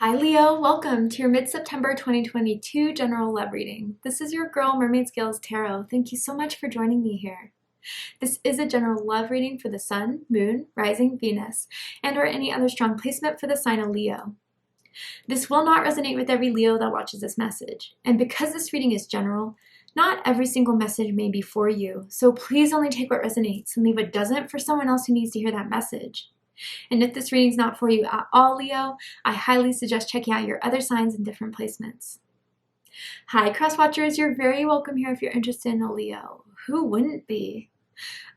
Hi Leo, welcome to your mid-September 2022 general love reading. This is your girl Mermaid Scales Tarot. Thank you so much for joining me here. This is a general love reading for the Sun, Moon, Rising, Venus, and or any other strong placement for the sign of Leo. This will not resonate with every Leo that watches this message, and because this reading is general, not every single message may be for you, so please only take what resonates and leave what doesn't for someone else who needs to hear that message. And if this reading is not for you at all, Leo, I highly suggest checking out your other signs and different placements. Hi, cross-watchers. You're very welcome here if you're interested in a Leo. Who wouldn't be?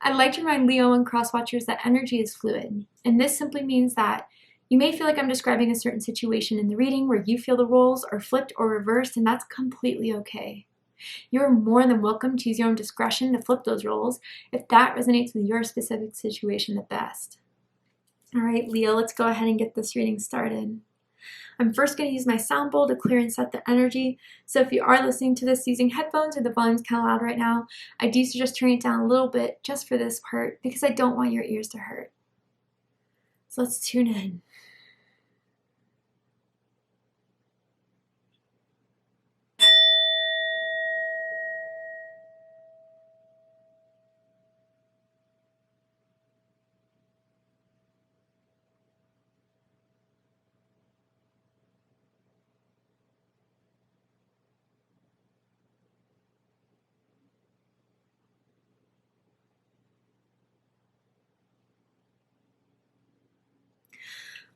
I'd like to remind Leo and cross-watchers that energy is fluid, and this simply means that you may feel like I'm describing a certain situation in the reading where you feel the roles are flipped or reversed, and that's completely okay. You're more than welcome to use your own discretion to flip those roles if that resonates with your specific situation the best. All right, Leo, let's go ahead and get this reading started. I'm first going to use my sound bowl to clear and set the energy. So if you are listening to this using headphones or the volume's kind of loud right now, I do suggest turning it down a little bit just for this part because I don't want your ears to hurt. So let's tune in.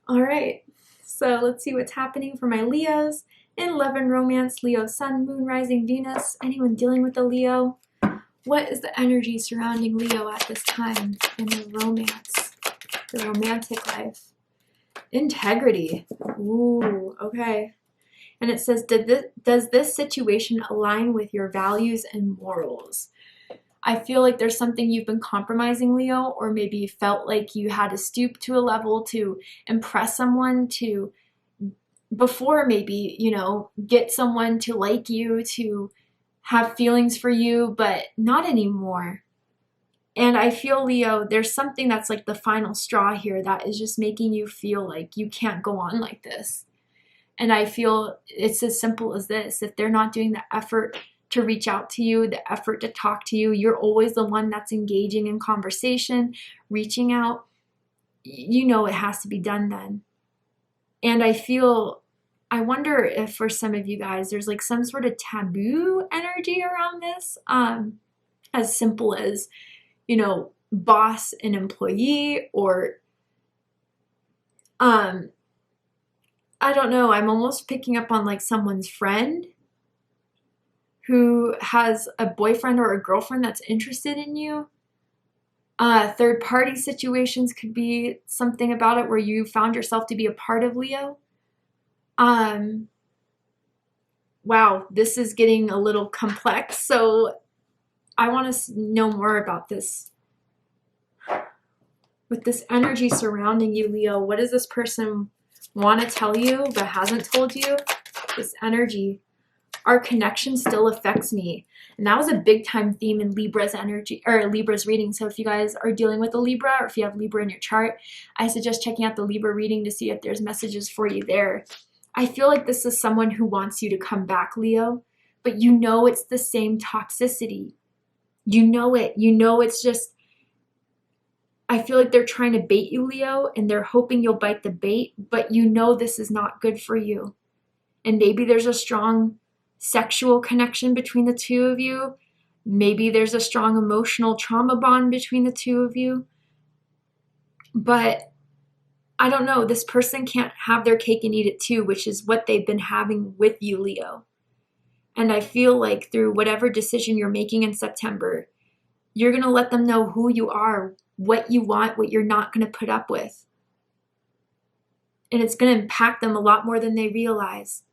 All right, so let's see what's happening for my Leos in love and romance. Leo, Sun, Moon, Rising, Venus. Anyone dealing with a Leo? What is the energy surrounding Leo at this time in the romance, the romantic life? Integrity. Ooh, okay. And it says, does this situation align with your values and morals? I feel like there's something you've been compromising, Leo, or maybe you felt like you had to stoop to a level to impress someone, to before maybe, get someone to like you, to have feelings for you, but not anymore. And I feel, Leo, there's something that's like the final straw here that is just making you feel like you can't go on like this. And I feel it's as simple as this. If they're not doing the effort to reach out to you, the effort to talk to you, you're always the one that's engaging in conversation, reaching out, it has to be done then. And I wonder if for some of you guys, there's like some sort of taboo energy around this, as simple as, boss and employee, or, I don't know, I'm almost picking up on like someone's friend who has a boyfriend or a girlfriend that's interested in you. Third party situations could be something about it where you found yourself to be a part of, Leo. Wow, this is getting a little complex, so I want to know more about this. With this energy surrounding you, Leo, what does this person want to tell you but hasn't told you? This energy. Our connection still affects me. And that was a big time theme in Libra's energy, or Libra's reading. So if you guys are dealing with a Libra, or if you have Libra in your chart, I suggest checking out the Libra reading to see if there's messages for you there. I feel like this is someone who wants you to come back, Leo, but it's the same toxicity. It's just, I feel like they're trying to bait you, Leo, and they're hoping you'll bite the bait, but this is not good for you. And maybe there's a strong sexual connection between the two of you. Maybe there's a strong emotional trauma bond between the two of you. But I don't know, this person can't have their cake and eat it too, which is what they've been having with you, Leo. And I feel like through whatever decision you're making in September, you're going to let them know who you are, what you want, what you're not going to put up with. And it's going to impact them a lot more than they realize.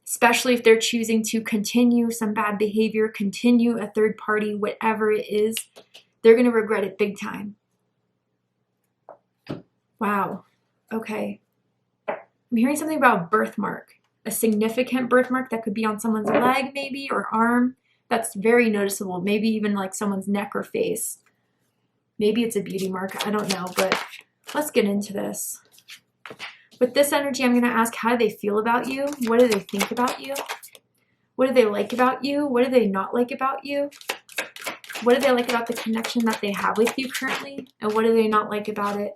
Especially if they're choosing to continue some bad behavior, continue a third party, whatever it is, they're going to regret it big time. Wow. Okay. I'm hearing something about a birthmark, a significant birthmark that could be on someone's leg maybe, or arm. That's very noticeable. Maybe even like someone's neck or face. Maybe it's a beauty mark. I don't know, but let's get into this. With this energy, I'm going to ask, how do they feel about you? What do they think about you? What do they like about you? What do they not like about you? What do they like about the connection that they have with you currently? And what do they not like about it?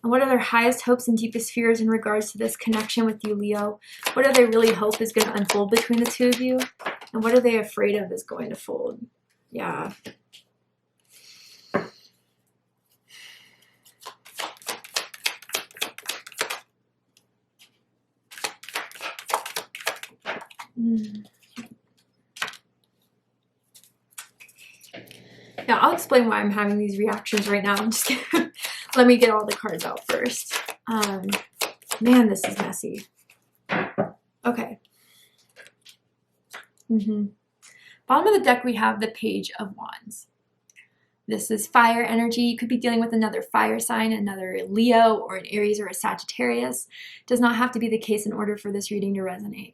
And what are their highest hopes and deepest fears in regards to this connection with you, Leo? What do they really hope is going to unfold between the two of you? And what are they afraid of is going to fold? Yeah. Now, I'll explain why I'm having these reactions right now. I'm just kidding. Let me get all the cards out first. Man, this is messy. Okay. Bottom of the deck, we have the Page of Wands. This is fire energy. You could be dealing with another fire sign, another Leo, or an Aries or a Sagittarius. Does not have to be the case in order for this reading to resonate.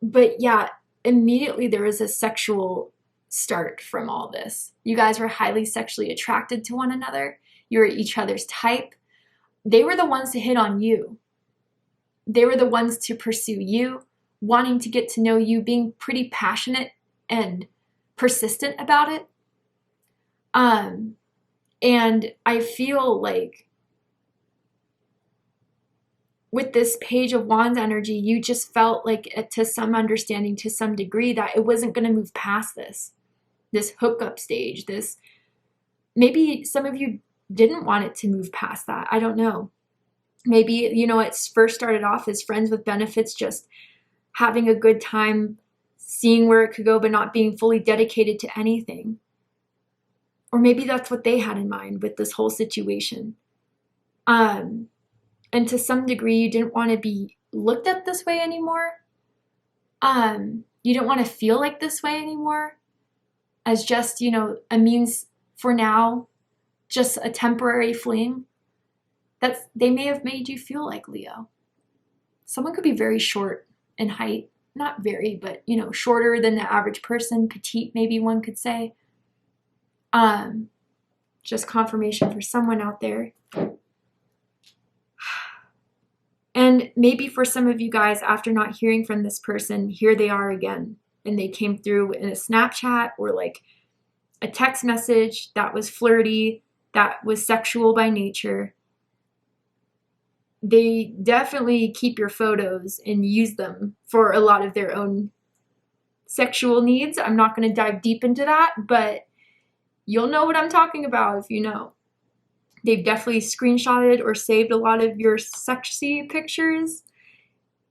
But yeah, immediately there was a sexual start from all this. You guys were highly sexually attracted to one another. You were each other's type. They were the ones to hit on you. They were the ones to pursue you, wanting to get to know you, being pretty passionate and persistent about it. And I feel like with this Page of Wands energy, you just felt like to some understanding, to some degree, that it wasn't going to move past this hookup stage. Maybe some of you didn't want it to move past that. I don't know. Maybe, you know, it first started off as friends with benefits, just having a good time, seeing where it could go, but not being fully dedicated to anything. Or maybe that's what they had in mind with this whole situation. And to some degree, you didn't want to be looked at this way anymore. You didn't want to feel like this way anymore, as just, you know, a means for now, just a temporary fling. They may have made you feel like, Leo. Someone could be very short in height, not very, but, you know, shorter than the average person, petite, maybe one could say. Just confirmation for someone out there. And maybe for some of you guys, after not hearing from this person, here they are again. And they came through in a Snapchat or like a text message that was flirty, that was sexual by nature. They definitely keep your photos and use them for a lot of their own sexual needs. I'm not going to dive deep into that, but you'll know what I'm talking about if you know. They've definitely screenshotted or saved a lot of your sexy pictures.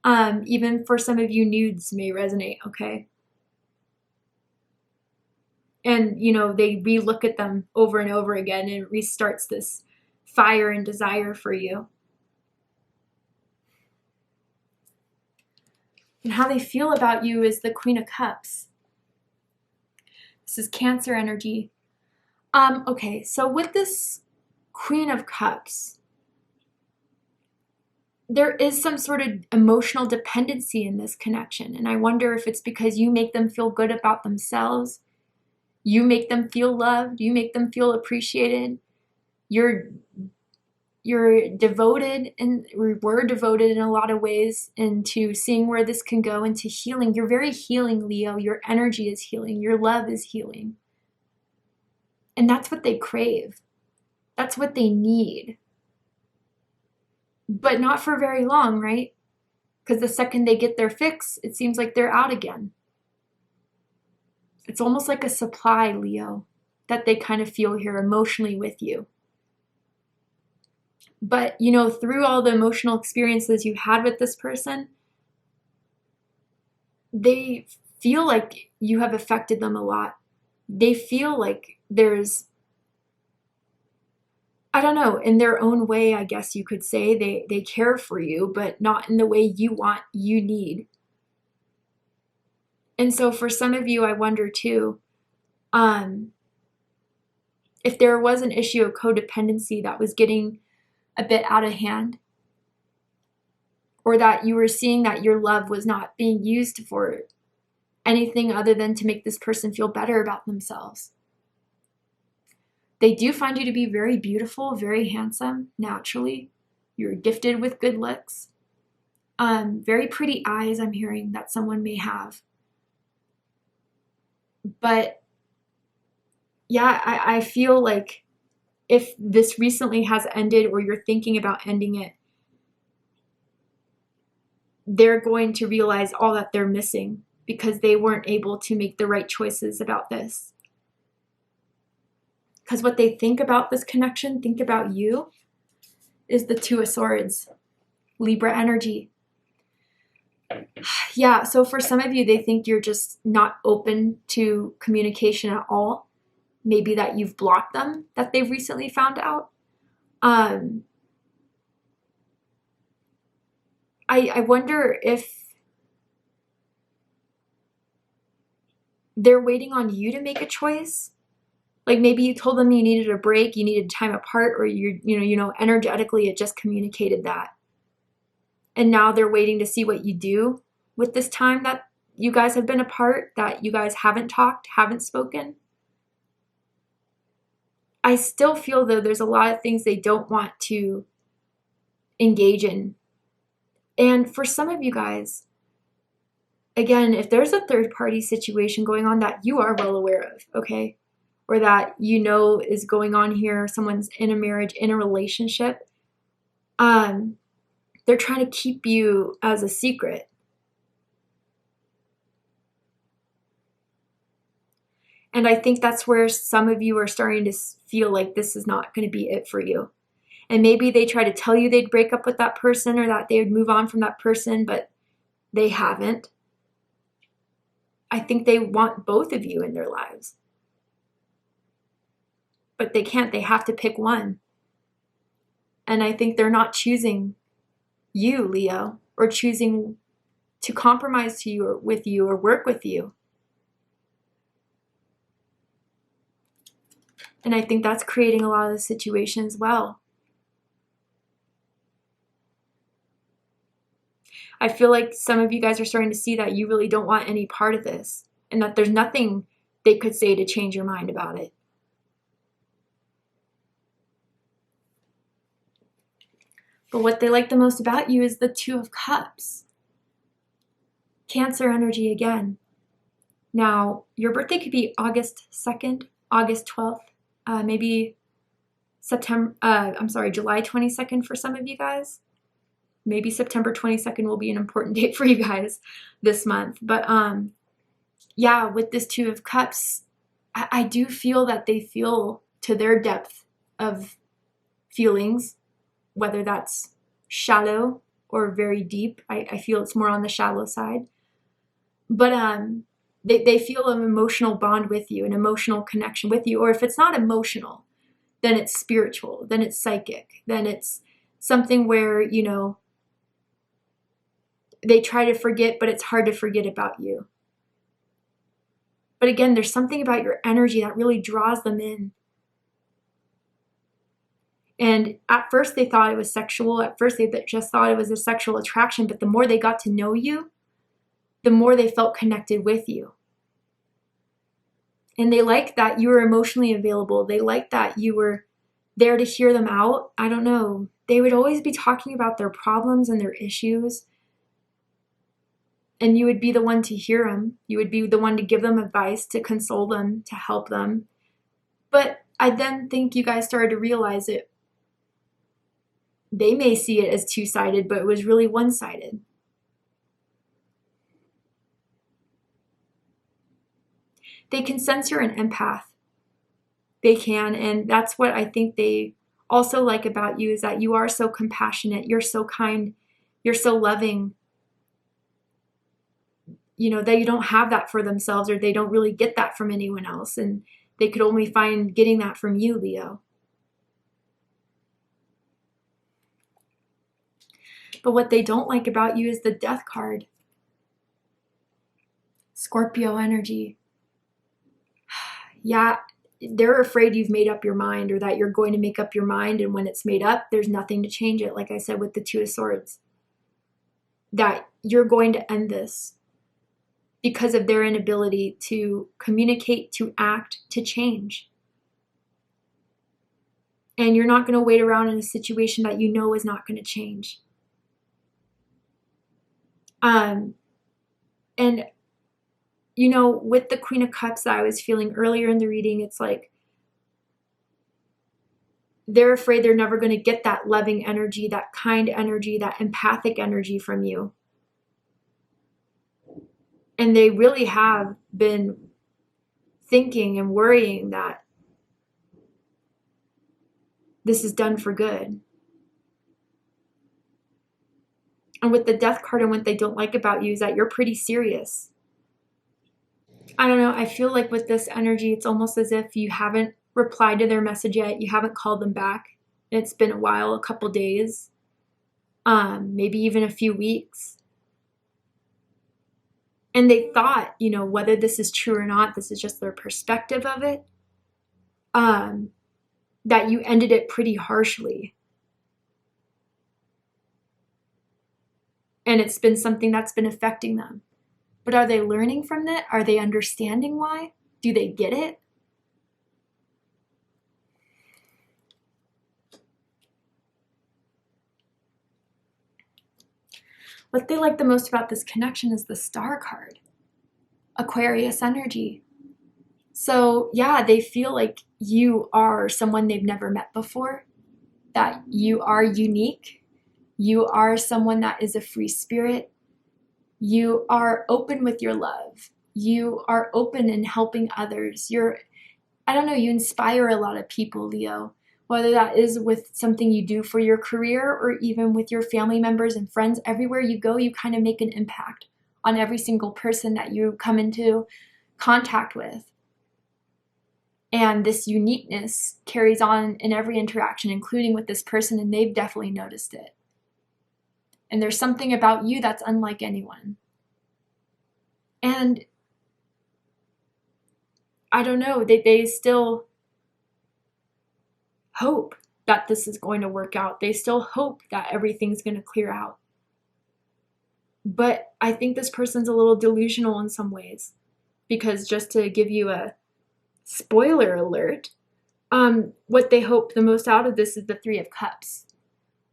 Even for some of you, nudes may resonate, okay? And, you know, they re-look at them over and over again, and it restarts this fire and desire for you. And how they feel about you is the Queen of Cups. This is Cancer energy. Okay, so with this Queen of Cups, there is some sort of emotional dependency in this connection. And I wonder if it's because you make them feel good about themselves. You make them feel loved. You make them feel appreciated. You're devoted, and we're devoted in a lot of ways into seeing where this can go, into healing. You're very healing, Leo. Your energy is healing. Your love is healing. And that's what they crave. That's what they need. But not for very long, right? Because the second they get their fix, it seems like they're out again. It's almost like a supply, Leo, that they kind of feel here emotionally with you. But, you know, through all the emotional experiences you had with this person, they feel like you have affected them a lot. They feel like there's, I don't know, in their own way, I guess you could say, they care for you, but not in the way you want, you need. And so for some of you, I wonder too, if there was an issue of codependency that was getting a bit out of hand, or that you were seeing that your love was not being used for anything other than to make this person feel better about themselves. They do find you to be very beautiful, very handsome, naturally. You're gifted with good looks. Very pretty eyes, I'm hearing that someone may have. But yeah, I feel like if this recently has ended or you're thinking about ending it, they're going to realize all that they're missing because they weren't able to make the right choices about this. Because what they think about this connection, think about you, is the Two of Swords, Libra energy. Yeah, so for some of you, they think you're just not open to communication at all. Maybe that you've blocked them, that they've recently found out. I wonder if they're waiting on you to make a choice. Like maybe you told them you needed a break, you needed time apart, or energetically it just communicated that. And now they're waiting to see what you do with this time that you guys have been apart, that you guys haven't talked, haven't spoken. I still feel though there's a lot of things they don't want to engage in. And for some of you guys, again, if there's a third party situation going on that you are well aware of, okay, or that you know is going on here, someone's in a marriage, in a relationship, they're trying to keep you as a secret. And I think that's where some of you are starting to feel like this is not going to be it for you. And maybe they try to tell you they'd break up with that person or that they would move on from that person, but they haven't. I think they want both of you in their lives. But they can't. They have to pick one. And I think they're not choosing you, Leo, or choosing to compromise to you or with you or work with you. And I think that's creating a lot of the situation as well. I feel like some of you guys are starting to see that you really don't want any part of this and that there's nothing they could say to change your mind about it. But what they like the most about you is the Two of Cups. Cancer energy again. Now, your birthday could be August 2nd, August 12th, maybe July 22nd for some of you guys. Maybe September 22nd will be an important date for you guys this month. But yeah, with this Two of Cups, I do feel that they feel to their depth of feelings, whether that's shallow or very deep. I feel it's more on the shallow side. But they feel an emotional bond with you, an emotional connection with you. Or if it's not emotional, then it's spiritual, then it's psychic, then it's something where, they try to forget, but it's hard to forget about you. But again, there's something about your energy that really draws them in. And at first they thought it was sexual. At first they just thought it was a sexual attraction. But the more they got to know you, the more they felt connected with you. And they liked that you were emotionally available. They liked that you were there to hear them out. I don't know. They would always be talking about their problems and their issues. And you would be the one to hear them. You would be the one to give them advice, to console them, to help them. But I then think you guys started to realize it. They may see it as two-sided, but it was really one-sided. They can sense you're an empath. They can, and that's what I think they also like about you, is that you are so compassionate, you're so kind, you're so loving. That you don't have that for themselves, or they don't really get that from anyone else, and they could only find getting that from you, Leo. But what they don't like about you is the Death card. Scorpio energy. Yeah, they're afraid you've made up your mind, or that you're going to make up your mind, and when it's made up, there's nothing to change it, like I said with the Two of Swords. That you're going to end this because of their inability to communicate, to act, to change. And you're not going to wait around in a situation that you know is not going to change. And, you know, with the Queen of Cups that I was feeling earlier in the reading, it's like they're afraid they're never going to get that loving energy, that kind energy, that empathic energy from you. And they really have been thinking and worrying that this is done for good. And with the Death card and what they don't like about you is that you're pretty serious. I don't know. I feel like with this energy, it's almost as if you haven't replied to their message yet. You haven't called them back. It's been a while, a couple days, maybe even a few weeks. And they thought, you know, whether this is true or not, this is just their perspective of it, that you ended it pretty harshly. And it's been something that's been affecting them. But are they learning from that? Are they understanding why? Do they get it? What they like the most about this connection is the Star card. Aquarius energy. So yeah, they feel like you are someone they've never met before, that you are unique. You are someone that is a free spirit. You are open with your love. You are open in helping others. I don't know, you inspire a lot of people, Leo, whether that is with something you do for your career or even with your family members and friends. Everywhere you go, you kind of make an impact on every single person that you come into contact with. And this uniqueness carries on in every interaction, including with this person, and they've definitely noticed it. And there's something about you that's unlike anyone. And I don't know, they still hope that this is going to work out. They still hope that everything's going to clear out. But I think this person's a little delusional in some ways, because just to give you a spoiler alert, what they hope the most out of this is the Three of Cups.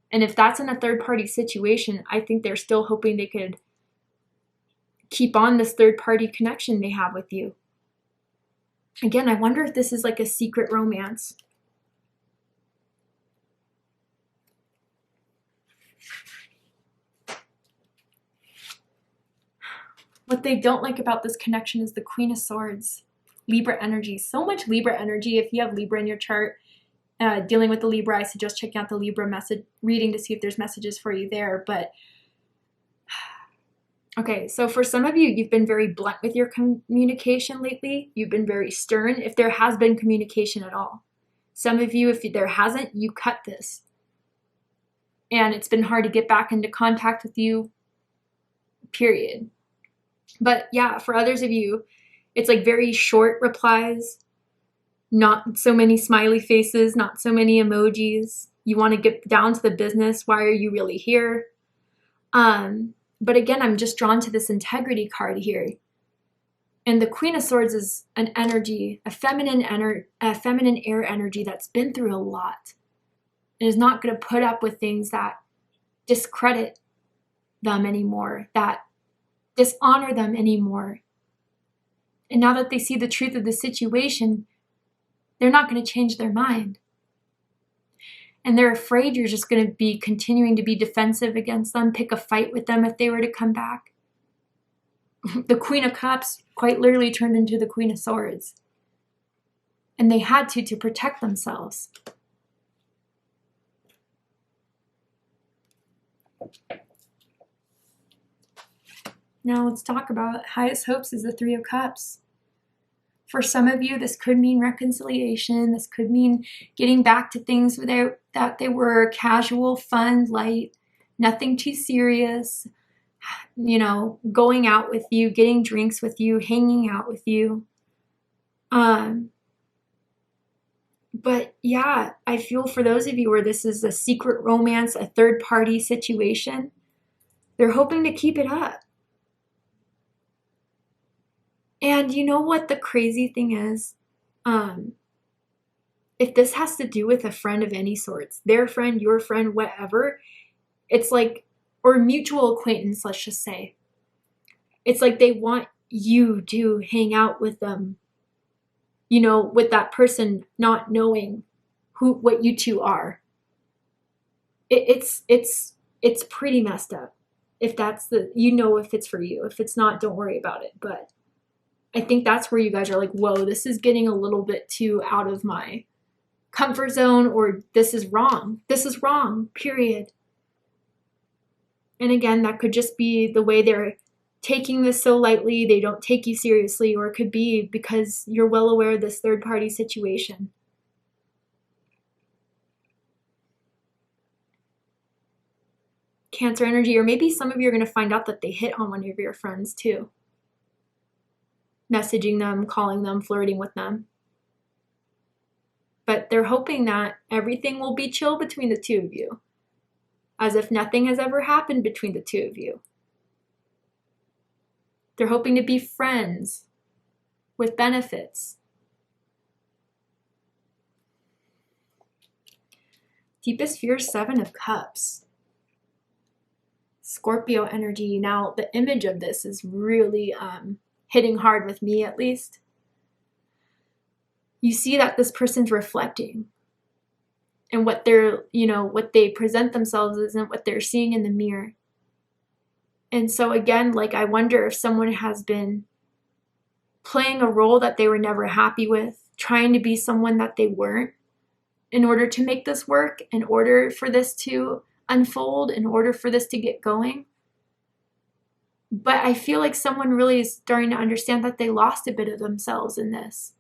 And if that's in a third-party situation, I think they're still hoping they could keep on this third-party connection they have with you. Again, I wonder if this is like a secret romance. What they don't like about this connection is the Queen of Swords. Libra energy. So much Libra energy. If you have Libra in your chart, dealing with the Libra, I suggest checking out the Libra message reading to see if there's messages for you there. But okay, so for some of you, you've been very blunt with your communication lately. You've been very stern, if there has been communication at all. Some of you, if there hasn't, you cut this. And it's been hard to get back into contact with you, period. But yeah, for others of you, it's like very short replies, not so many smiley faces, not so many emojis. You want to get down to the business. Why are you really here? But again, I'm just drawn to this integrity card here. And the Queen of Swords is an energy, a feminine air energy that's been through a lot and is not going to put up with things that discredit them anymore, that dishonor them anymore. And now that they see the truth of the situation, they're not going to change their mind. And they're afraid you're just going to be continuing to be defensive against them, pick a fight with them if they were to come back. The Queen of Cups quite literally turned into the Queen of Swords. And they had to protect themselves. Now let's talk about highest hopes is the Three of Cups. For some of you, this could mean reconciliation. This could mean getting back to things that they were casual, fun, light, nothing too serious. You know, going out with you, getting drinks with you, hanging out with you. But yeah, I feel for those of you where this is a secret romance, a third-party situation, they're hoping to keep it up. And you know what the crazy thing is? if this has to do with a friend of any sorts, their friend, your friend, whatever, it's like, or mutual acquaintance, let's just say. It's like they want you to hang out with them, you know, with that person not knowing what you two are. It's pretty messed up. If that's the, you know, if it's for you. If it's not, don't worry about it. But I think that's where you guys are like, whoa, this is getting a little bit too out of my comfort zone, or this is wrong. This is wrong, period. And again, that could just be the way they're taking this so lightly, they don't take you seriously, or it could be because you're well aware of this third party situation. Cancer energy, or maybe some of you are going to find out that they hit on one of your friends too. Messaging them, calling them, flirting with them. But they're hoping that everything will be chill between the two of you, as if nothing has ever happened between the two of you. They're hoping to be friends with benefits. Deepest fear, 7 of Cups. Scorpio energy. Now, the image of this is really hitting hard with me, at least. You see that this person's reflecting, and what they're, you know, what they present themselves isn't what they're seeing in the mirror. And so again, like, I wonder if someone has been playing a role that they were never happy with, trying to be someone that they weren't, in order to make this work, in order for this to unfold, in order for this to get going. But I feel like someone really is starting to understand that they lost a bit of themselves in this,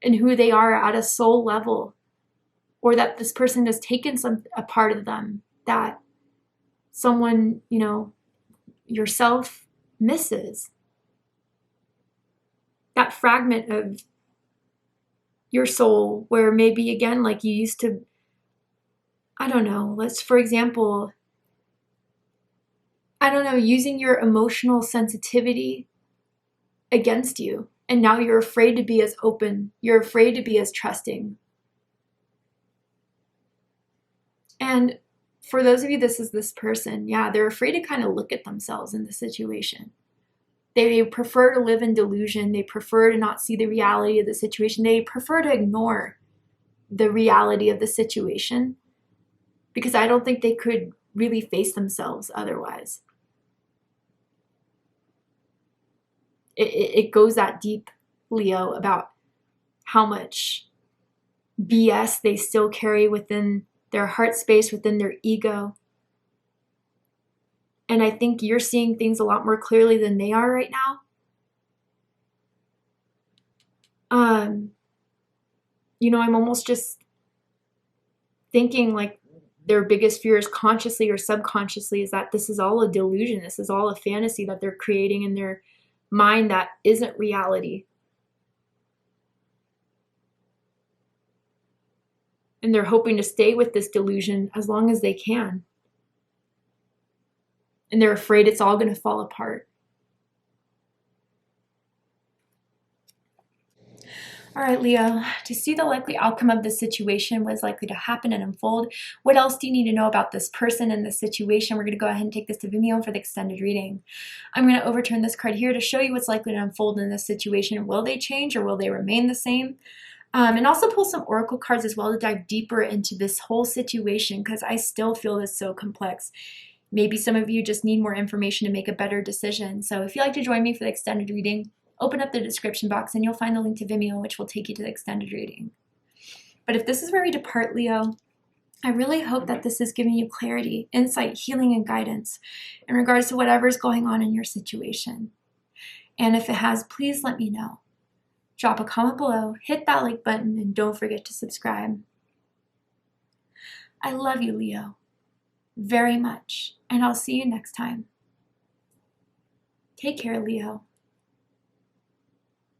and who they are at a soul level, or that this person has taken a part of them that someone, you know, yourself misses. That fragment of your soul where maybe, again, like you used to, I don't know, let's, for example, I don't know, using your emotional sensitivity against you. And now you're afraid to be as open. You're afraid to be as trusting. And for those of you, this is this person. Yeah, they're afraid to kind of look at themselves in the situation. They prefer to live in delusion. They prefer to not see the reality of the situation. They prefer to ignore the reality of the situation, because I don't think they could really face themselves otherwise. It goes that deep, Leo, about how much BS they still carry within their heart space, within their ego. And I think you're seeing things a lot more clearly than they are right now. You know, I'm almost just thinking like their biggest fears, consciously or subconsciously, is that this is all a delusion. This is all a fantasy that they're creating in their mind that isn't reality. And they're hoping to stay with this delusion as long as they can. And they're afraid it's all going to fall apart. All right, Leo, to see the likely outcome of this situation, what is likely to happen and unfold, what else do you need to know about this person and this situation? We're going to go ahead and take this to Vimeo for the extended reading. I'm going to overturn this card here to show you what's likely to unfold in this situation. Will they change or will they remain the same? And also pull some oracle cards as well to dive deeper into this whole situation, because I still feel this so complex. Maybe some of you just need more information to make a better decision. So if you'd like to join me for the extended reading, open up the description box and you'll find the link to Vimeo, which will take you to the extended reading. But if this is where we depart, Leo, I really hope that this is giving you clarity, insight, healing, and guidance in regards to whatever's going on in your situation. And if it has, please let me know. Drop a comment below, hit that like button, and don't forget to subscribe. I love you, Leo, very much, and I'll see you next time. Take care, Leo.